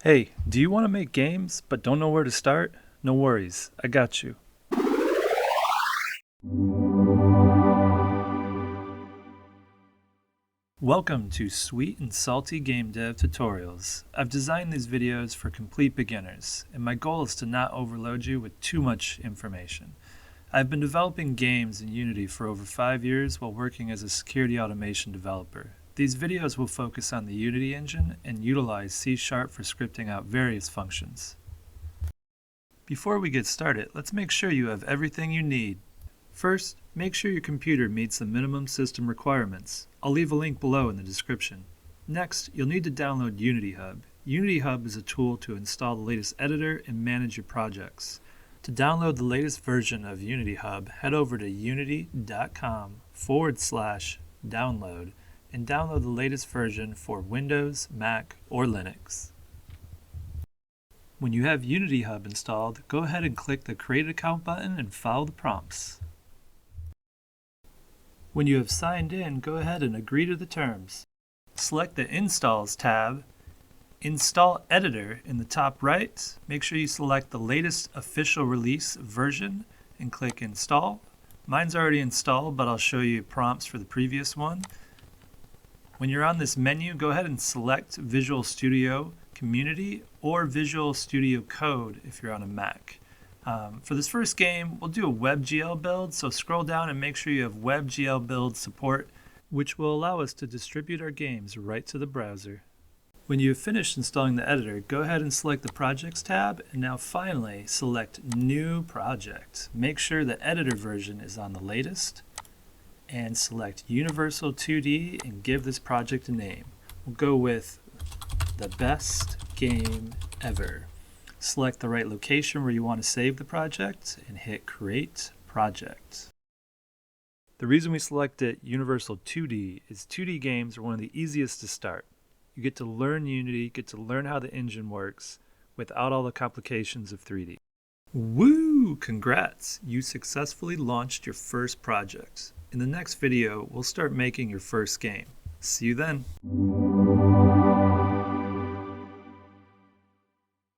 Hey, do you want to make games but don't know where to start? No worries, I got you. Welcome to Sweet and Salty Game Dev Tutorials. I've designed these videos for complete beginners, and my goal is to not overload you with too much information. I've been developing games in Unity for over 5 years while working as a security automation developer. These videos will focus on the Unity engine and utilize C# for scripting out various functions. Before we get started, let's make sure you have everything you need. First, make sure your computer meets the minimum system requirements. I'll leave a link below in the description. Next, you'll need to download Unity Hub. Unity Hub is a tool to install the latest editor and manage your projects. To download the latest version of Unity Hub, head over to unity.com/download and download the latest version for Windows, Mac, or Linux. When you have Unity Hub installed, go ahead and click the Create Account button and follow the prompts. When you have signed in, go ahead and agree to the terms. Select the Installs tab, Install Editor in the top right. Make sure you select the latest official release version and click Install. Mine's already installed, but I'll show you prompts for the previous one. When you're on this menu, go ahead and select Visual Studio Community or Visual Studio Code if you're on a Mac. For this first game, we'll do a WebGL build, so scroll down and make sure you have WebGL build support, which will allow us to distribute our games right to the browser. When you have finished installing the editor, go ahead and select the Projects tab, and now finally select New Project. Make sure the editor version is on the latest, and select Universal 2D and give this project a name. We'll go with The Best Game Ever. Select the right location where you want to save the project and hit Create Project. The reason we selected Universal 2D is 2D games are one of the easiest to start. You get to learn Unity, get to learn how the engine works without all the complications of 3D. Woo! Congrats! You successfully launched your first project. In the next video, we'll start making your first game. See you then!